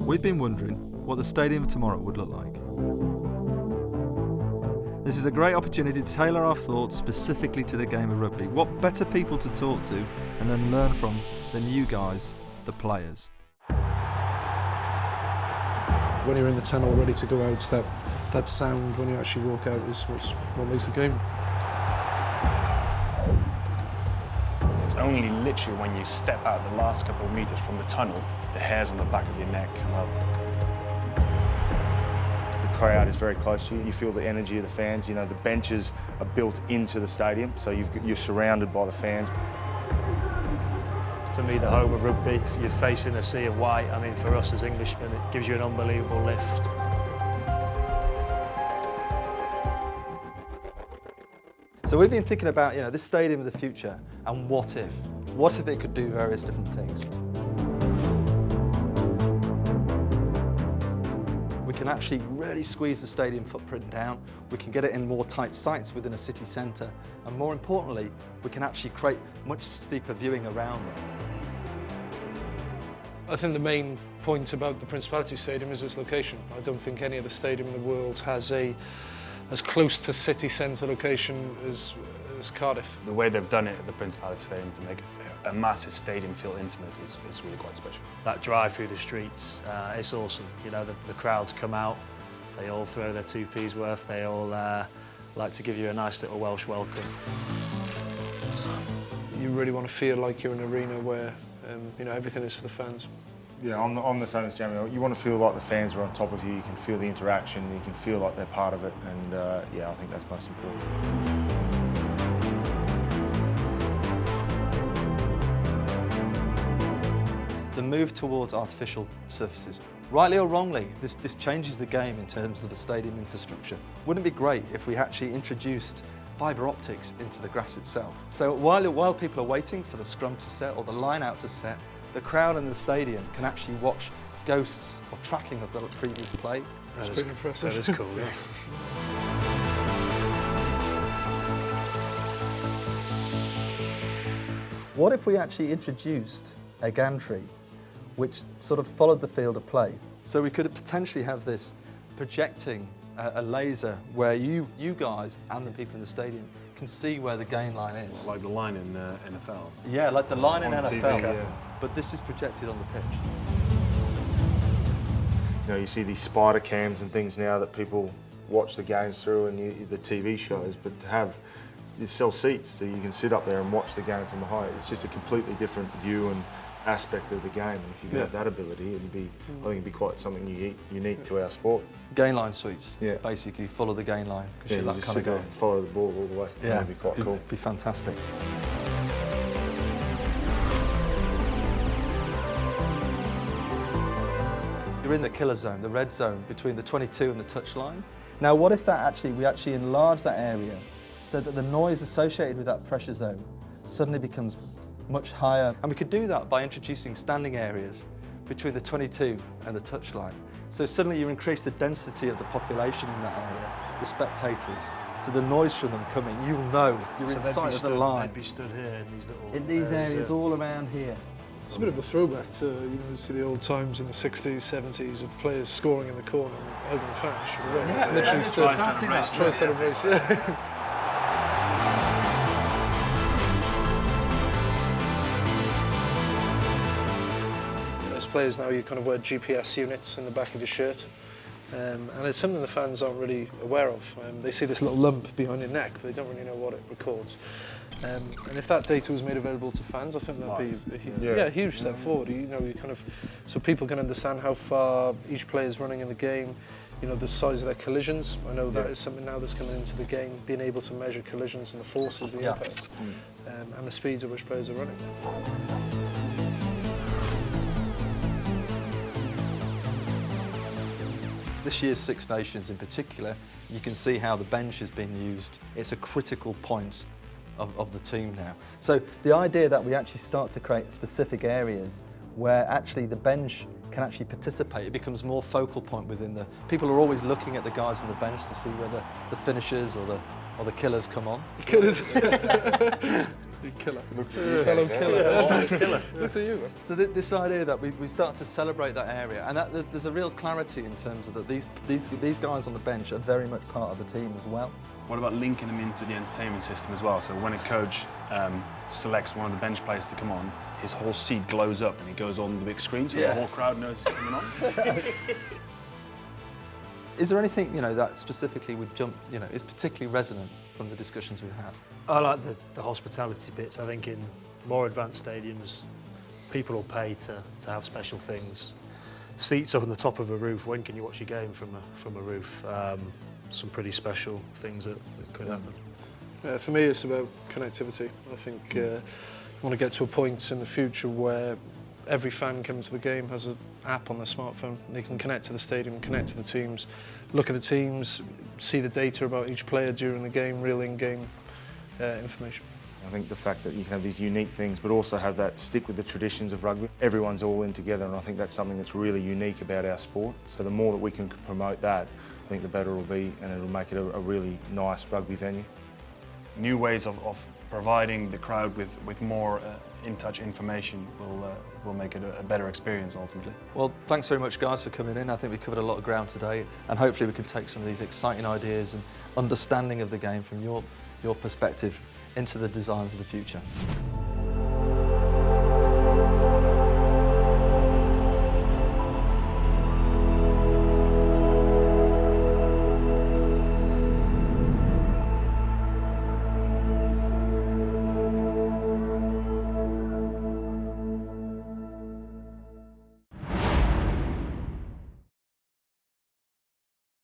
We've been wondering what the stadium of tomorrow would look like. This is a great opportunity to tailor our thoughts specifically to the game of rugby. What better people to talk to and then learn from than you guys, the players. When you're in the tunnel ready to go out, that sound when you actually walk out is what makes the game. It's only literally when you step out the last couple of metres from the tunnel, the hairs on the back of your neck come up. The crowd is very close to you. You feel the energy of the fans. You know, the benches are built into the stadium, so you're surrounded by the fans. For me, the home of rugby, you're facing a sea of white. I mean, for us as Englishmen, it gives you an unbelievable lift. So we've been thinking about, this stadium of the future and what if? What if it could do various different things? We can actually really squeeze the stadium footprint down. We can get it in more tight sites within a city centre. And more importantly, we can actually create much steeper viewing around them. I think the main point about the Principality Stadium is its location. I don't think any other stadium in the world has as close to city centre location as Cardiff. The way they've done it at the Principality Stadium to make a massive stadium feel intimate is really quite special. That drive through the streets, it's awesome. You know, the crowds come out, they all throw their 2p's worth, they all like to give you a nice little Welsh welcome. You really want to feel like you're in an arena where everything is for the fans. Yeah, I'm the same as Jamie. You want to feel like the fans are on top of you. You can feel the interaction. You can feel like they're part of it, and I think that's most important. The move towards artificial surfaces. Rightly or wrongly, this changes the game in terms of the stadium infrastructure. Wouldn't it be great if we actually introduced fibre optics into the grass itself? So while people are waiting for the scrum to set or the line out to set, the crowd in the stadium can actually watch ghosts or tracking of the previous play. That's pretty impressive. That is cool, yeah. What if we actually introduced a gantry which sort of followed the field of play? So we could potentially have this projecting a laser where you guys and the people in the stadium can see where the gain line is. Like the line in NFL. Yeah, like the line in On NFL, TV, yeah. But this is projected on the pitch. You know, you see these spider cams and things now that people watch the games through and the TV shows, but you sell seats so you can sit up there and watch the game from the height. It's just a completely different view and aspect of the game. And if you can have that ability, I think it'd be quite something unique to our sport. Gain line suites, Yeah. Basically follow the gain line. Yeah, you just sit there and follow the ball all the way. Yeah, That'd be quite cool. Be fantastic. You're in the killer zone, the red zone, between the 22 and the touchline. Now, what if we actually enlarge that area so that the noise associated with that pressure zone suddenly becomes much higher? And we could do that by introducing standing areas between the 22 and the touchline. So suddenly you increase the density of the population in that area, the spectators. So the noise from them coming, you'll know you're in sight of the line. They'd be stood here in these little In these areas all around here. It's a bit of a throwback to the old times in the 60s, 70s of players scoring in the corner and hugging the fans. It's literally still try celebration. Yeah. As players now, you kind of wear GPS units in the back of your shirt. And it's something the fans aren't really aware of. They see this little lump behind your neck, but they don't really know what it records. And if that data was made available to fans, I think that'd be a huge step forward. So people can understand how far each player is running in the game. The size of their collisions. I know that is something now that's coming into the game, being able to measure collisions and the forces, the impact, and the speeds at which players are running. This year's Six Nations in particular, you can see how the bench has been used. It's a critical point of the team now. So the idea that we actually start to create specific areas where actually the bench can actually participate, it becomes more focal point within the... People are always looking at the guys on the bench to see whether the finishers or the killers come on. Killers. You killer. Fellow killer. Look at you, man. So this idea that we start to celebrate that area, and that there's a real clarity in terms of that these guys on the bench are very much part of the team as well. What about linking them into the entertainment system as well? So when a coach selects one of the bench players to come on, his whole seat glows up and it goes on the big screen, so the whole crowd knows it's coming on. Is there anything that specifically would is particularly resonant from the discussions we've had? I like the hospitality bits. I think in more advanced stadiums, people will pay to have special things. Seats up on the top of a roof. When can you watch your game from a roof? Some pretty special things that could happen. For me, it's about connectivity. I think I want to get to a point in the future where every fan coming to the game has an app on their smartphone. They can connect to the stadium, connect to the teams, look at the teams, see the data about each player during the game, real in-game information. I think the fact that you can have these unique things, but also have that stick with the traditions of rugby. Everyone's all in together, and I think that's something that's really unique about our sport. So the more that we can promote that, I think the better it'll be, and it'll make it a really nice rugby venue. New ways of providing the crowd with more in-touch information will make it a better experience ultimately. Well, thanks very much, guys, for coming in. I think we covered a lot of ground today, and hopefully we can take some of these exciting ideas and understanding of the game from your perspective into the designs of the future.